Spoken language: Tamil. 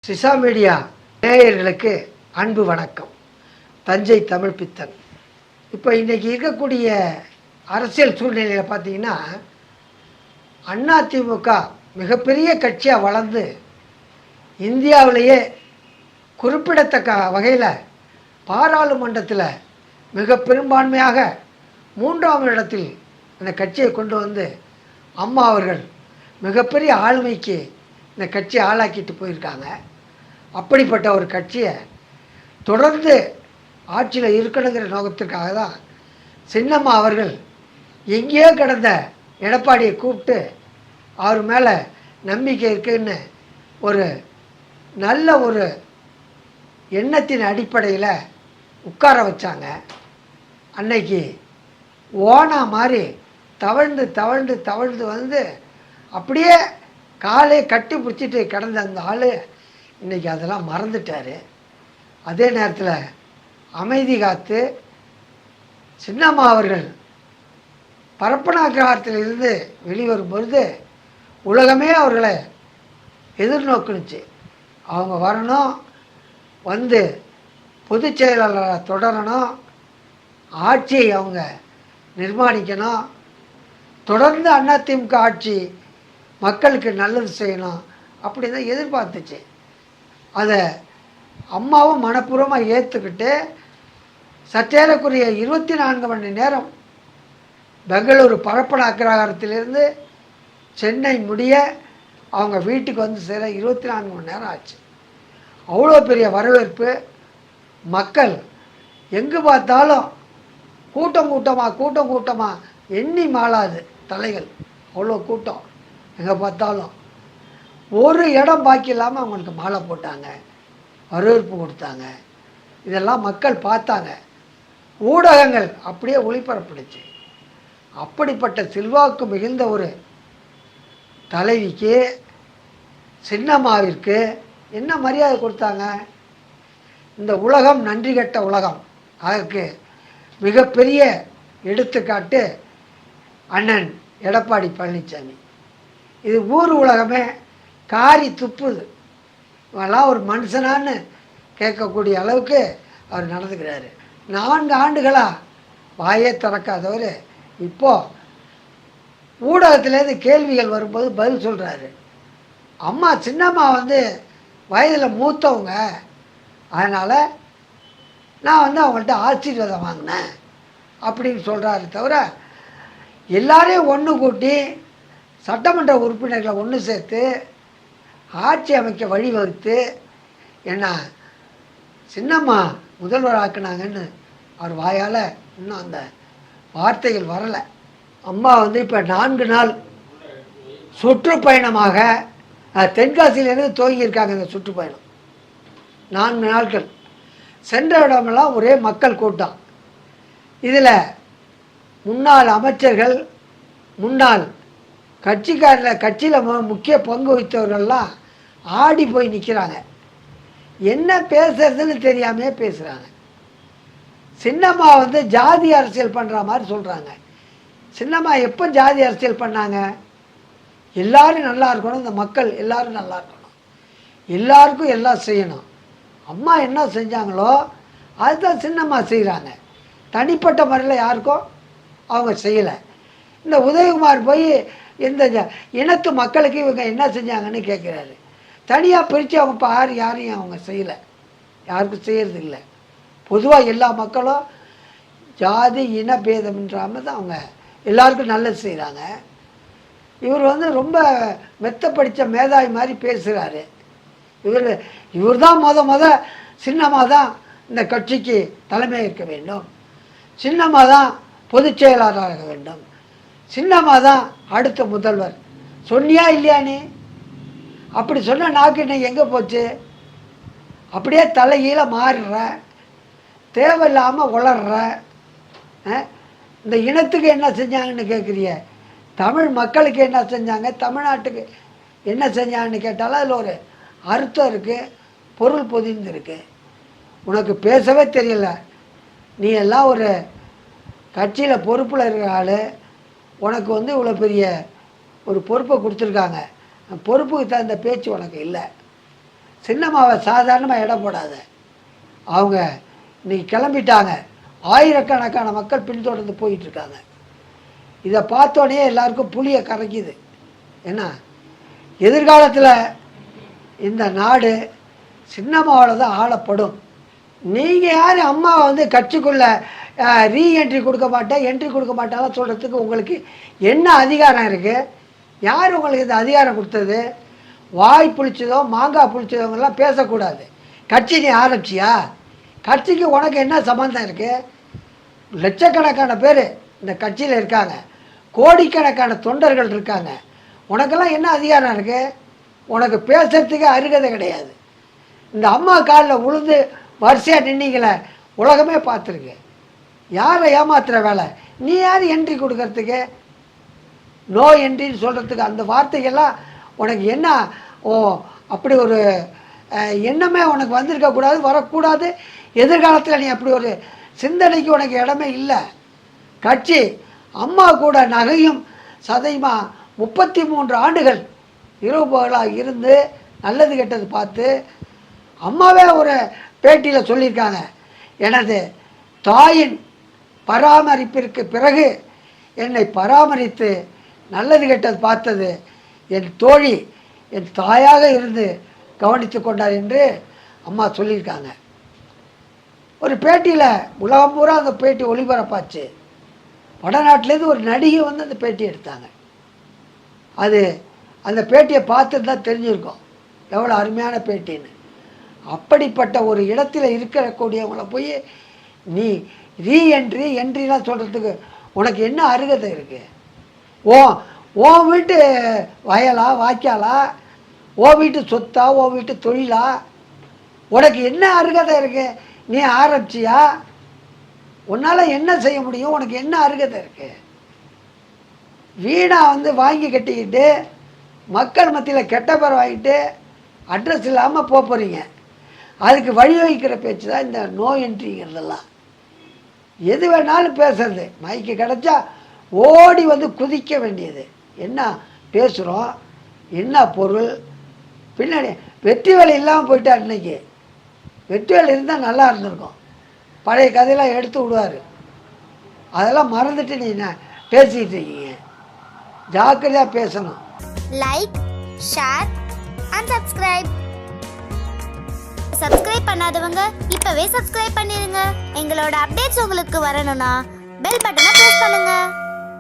சிசா மீடியா நேயர்களுக்கு அன்பு வணக்கம். தஞ்சை தமிழ் பித்தன். இப்போ இன்றைக்கி இருக்கக்கூடிய அரசியல் சூழ்நிலையில் பார்த்தீங்கன்னா, அதிமுக மிகப்பெரிய கட்சியாக வளர்ந்து இந்தியாவிலேயே குறிப்பிடத்தக்க வகையில் பாராளுமன்றத்தில் மிக பெரும்பான்மையாக 3ஆம் இடத்தில் இந்த கட்சியை கொண்டு வந்து அம்மா அவர்கள் மிகப்பெரிய ஆளுமைக்கு இந்த கட்சியை ஆளாக்கிட்டு போயிருக்காங்க. அப்படிப்பட்ட ஒரு கட்சியை தொடர்ந்து ஆட்சியில் இருக்கணுங்கிற நோக்கத்திற்காக தான் சின்னம்மா அவர்கள் எங்கேயோ கிடந்த எடப்பாடியை கூப்பிட்டு அவர் மேலே நம்பிக்கை இருக்குன்னு ஒரு நல்ல ஒரு எண்ணத்தின் அடிப்படையில் உட்கார வச்சாங்க. அன்னைக்கு ஓனா மாதிரி தவழ்ந்து தவழ்ந்து தவழ்ந்து வந்து அப்படியே காலை கட்டி பிடிச்சிட்டு கிடந்த அந்த ஆள் இன்றைக்கி அதெல்லாம் மறந்துட்டார். அதே நேரத்தில் அமைதி காத்து சின்னம்மா அவர்கள் பரப்பனாக்கிரகத்திலிருந்து வெளிவரும் பொழுது உலகமே அவர்களை எதிர்நோக்குனுச்சு. அவங்க வரணும், வந்து பொதுச் செயலாளராக தொடரணும், ஆட்சியை அவங்க நிர்மாணிக்கணும், தொடர்ந்து அதிமுக ஆட்சி மக்களுக்கு நல்லது செய்யணும் அப்படி தான் எதிர்பார்த்துச்சு. அதை அம்மாவும் மனப்பூர்வமாக ஏற்றுக்கிட்டு சற்றேறக்குரிய 24 மணி நேரம் பெங்களூரு பரப்பன அக்ரஹாரத்திலிருந்து சென்னை முடிய அவங்க வீட்டுக்கு வந்து சேர 24 மணி நேரம் ஆச்சு. அவ்வளோ பெரிய வரவேற்பு. மக்கள் எங்கு பார்த்தாலும் கூட்டம் கூட்டமாக எண்ணி மாளாது தலைகள், அவ்வளோ கூட்டம். எங்கே பார்த்தாலும் ஒரு இடம் பாக்கி இல்லாமல் அவங்களுக்கு மாலை போட்டாங்க, வரவேற்பு கொடுத்தாங்க. இதெல்லாம் மக்கள் பார்த்தாங்க, ஊடகங்கள் அப்படியே ஒளிபரப்பிடுச்சு. அப்படிப்பட்ட செல்வாக்கு மிகுந்த ஒரு தலைவிக்கு, சின்னம்மாவிற்கு என்ன மரியாதை கொடுத்தாங்க? இந்த உலகம் நன்றி கெட்ட உலகம். அதற்கு மிகப்பெரிய எடுத்துக்காட்டு அண்ணன் எடப்பாடி பழனிசாமி. இது ஊர் உலகமே காரி துப்புது. இவெல்லாம் ஒரு மனுஷனான்னு கேட்கக்கூடிய அளவுக்கு அவர் நடந்துக்கிறாரு. 4 ஆண்டுகளாக வாயே திறக்காதவர் இப்போது ஊடகத்திலேருந்து கேள்விகள் வரும்போது பதில் சொல்கிறாரு. அம்மா சின்னம்மா வந்து வயதில் மூத்தவங்க, அதனால் நான் வந்து அவங்கள்ட்ட ஆசீர்வாதம் வாங்கினேன் அப்படின்னு சொல்கிறாரு. தவிர எல்லாரையும் ஒன்று கூட்டி சட்டமன்ற உறுப்பினர்களை ஒன்று சேர்த்து ஆட்சி அமைக்க வழிவகுத்து என்ன சின்னம்மா முதல்வர் ஆக்குனாங்கன்னு அவர் வாயால் இன்னும் அந்த வார்த்தைகள் வரலை. அம்மா வந்து இப்போ 4 நாள் சுற்றுப்பயணமாக தென்காசியிலேருந்து துவங்கியிருக்காங்க. இந்த சுற்றுப்பயணம் 4 நாட்கள். சென்ற இடமெல்லாம் ஒரே மக்கள் கூட்டம். இதில் முன்னாள் அமைச்சர்கள், முன்னாள் கட்சியில் முக்கிய பங்கு வகித்தவர்கள்லாம் ஆடி போய் நிற்கிறாங்க. என்ன பேசுறதுன்னு தெரியாமே பேசுகிறாங்க. சின்னம்மா வந்து ஜாதி அரசியல் பண்ணுற மாதிரி சொல்கிறாங்க. சின்னம்மா எப்போ ஜாதி அரசியல் பண்ணாங்க? எல்லோரும் நல்லா இருக்கணும், இந்த மக்கள் எல்லோரும் நல்லா இருக்கணும், எல்லாருக்கும் எல்லாம் செய்யணும். அம்மா என்ன செஞ்சாங்களோ அதுதான் சின்னம்மா செய்கிறாங்க. தனிப்பட்ட முறையில் யாருக்கும் அவங்க செய்யலை. இந்த உதயகுமார் போய் இந்த இனத்து மக்களுக்கு இவங்க என்ன செஞ்சாங்கன்னு கேட்குறாரு. தனியாக பிரித்து அவங்க யாரையும் அவங்க செய்யலை, யாருக்கும் செய்கிறது இல்லை. பொதுவாக எல்லா மக்களும் ஜாதி இன பேதம்ன்றாமல் தான் அவங்க எல்லாருக்கும் நல்லது செய்கிறாங்க. இவர் வந்து ரொம்ப மெத்த படித்த மேதாவி மாதிரி பேசுகிறாரு. இவர் தான் முத சின்னம்மா தான் இந்த கட்சிக்கு தலைமை இருக்க வேண்டும், சின்னம்மா தான் பொதுச் செயலாளராக வேண்டும், சின்னம்மா தான் அடுத்த முதல்வர். சொன்னியா இல்லையா நீ? அப்படி சொன்ன நாக்கு இன்னைக்கு எங்கே போச்சு? அப்படியே தலைகீழ மாறுற, தேவையில்லாமல் உளர்ற. இந்த இனத்துக்கு என்ன செஞ்சாங்கன்னு கேட்குறிய, தமிழ் மக்களுக்கு என்ன செஞ்சாங்க, தமிழ்நாட்டுக்கு என்ன செஞ்சாங்கன்னு கேட்டாலும் அதில் ஒரு அர்த்தம் இருக்குது, பொருள் பொதிந்து இருக்குது. உனக்கு பேசவே தெரியல. நீ எல்லாம் ஒரு கட்சியில் பொறுப்பில் இருக்கிற ஆள், உனக்கு வந்து இவ்வளோ பெரிய ஒரு பொறுப்பை கொடுத்துருக்காங்க, பொறுப்புக்கு தகுந்த பேச்சு உனக்கு இல்லை. சின்னம்மாவை சாதாரணமாக இடம் போடாத. அவங்க இன்னைக்கு கிளம்பிட்டாங்க. ஆயிரக்கணக்கான மக்கள் பின்தொடர்ந்து போயிட்டுருக்காங்க. இதை பார்த்தோன்னே எல்லாருக்கும் புளியை கரைக்குது. ஏன்னா எதிர்காலத்தில் இந்த நாடு சின்னம்மாவில் தான் ஆளப்படும். நீங்கள் யார் அம்மாவை வந்து கட்சிக்குள்ளே ரீஎன்ட்ரி கொடுக்க மாட்டேன், என்ட்ரி கொடுக்க மாட்டாலும் சொல்கிறதுக்கு உங்களுக்கு என்ன அதிகாரம் இருக்குது? யார் உங்களுக்கு இந்த அதிகாரம் கொடுத்தது? வாய் புளிச்சதோ மாங்காய் புளிச்சதவங்கெல்லாம் பேசக்கூடாது. கட்சி நீ ஆரம்பிச்சியா? கட்சிக்கு உனக்கு என்ன சம்மந்தம் இருக்குது? லட்சக்கணக்கான பேர் இந்த கட்சியில் இருக்காங்க, கோடிக்கணக்கான தொண்டர்கள் இருக்காங்க. உனக்கெல்லாம் என்ன அதிகாரம் இருக்குது? உனக்கு பேசுறதுக்கு அருகதை கிடையாது. இந்த அம்மா காலில் உழுந்து வரிசையாக நின்னீங்களே, உலகமே பார்த்துருக்கு. யாரை ஏமாத்துகிற வேலை? நீ யார் என்ட்ரி கொடுக்கறதுக்கு? நோ என்ட்ரின்னு சொல்கிறதுக்கு அந்த வார்த்தைகள்லாம் உனக்கு என்ன? ஓ, அப்படி ஒரு எண்ணமே உனக்கு வந்திருக்கக்கூடாது, வரக்கூடாது. எதிர்காலத்தில் நீ அப்படி ஒரு சிந்தனைக்கு உனக்கு இடமே இல்லை. கட்சி அம்மா கூட நகையும் சதையுமா 33 ஆண்டுகள் இரவு பகலாக இருந்து நல்லது கெட்டது பார்த்து அம்மாவே ஒரு பேட்டியில் சொல்லியிருக்காங்க, எனது தாயின் பராமரிப்பிற்கு பிறகு என்னை பராமரித்து நல்லது கெட்டது பார்த்தது என் தோழி என் தாயாக இருந்து கவனித்து கொண்டார் என்று அம்மா சொல்லியிருக்காங்க. ஒரு பேட்டியில் உலகம் பூரா அந்த பேட்டி ஒளிபரப்பாச்சு. வடநாட்டிலேருந்து ஒரு நடிகை வந்து அந்த பேட்டி எடுத்தாங்க. அது அந்த பேட்டியை பார்த்துட்டு தான் தெரிஞ்சிருக்கோம் எவ்வளோ அருமையான பேட்டின்னு. அப்படிப்பட்ட ஒரு இடத்துல இருக்கக்கூடியவங்கள போய் நீ ரீஎன்ட்ரி என்ட்ரிலாம் சொல்கிறதுக்கு உனக்கு என்ன அருகதை இருக்குது? ஓ வீட்டு வயலா வாய்க்காலா, ஓ வீட்டு சொத்தா, ஓ வீட்டு தொழிலா? உனக்கு என்ன அருகதை இருக்குது? நீ ஆரம்பிச்சியா? உன்னால் என்ன செய்ய முடியும்? உனக்கு என்ன அருகதை இருக்குது? வீணாக வந்து வாங்கி கட்டிக்கிட்டு மக்கள் மத்தியில் கெட்ட பேர் வாங்கிட்டு அட்ரஸ் இல்லாமல் போகிறீங்க. அதுக்கு வழிவகிக்கிற பேச்சு தான் இந்த நோ என்ட்ரிங்கிறதெல்லாம். எது வேணாலும் பேசுறது, மைக்கு கிடச்சா ஓடி வந்து குதிக்க வேண்டியது. என்ன பேசுகிறோம், என்ன பொருள்? பின்னாடி வெற்றி வேலை இல்லாமல் போயிட்டா. இன்றைக்கி வெற்றி வேலை இருந்தால் நல்லா இருந்திருக்கும். பழைய கதையெல்லாம் எடுத்து விடுவார். அதெல்லாம் மறந்துட்டு நீ பேசிகிட்டு இருக்கீங்க. ஜாக்கிரதையாக பேசணும். லைக், ஷேர் அண்ட் சப்ஸ்கிரைப் பண்ணாதவங்க இப்பவே சப்ஸ்கிரைப் பண்ணிருங்க. எங்களோட அப்டேட்ஸ் உங்களுக்கு வரணும்னா பெல் பட்டனை பிரஸ் பண்ணுங்க.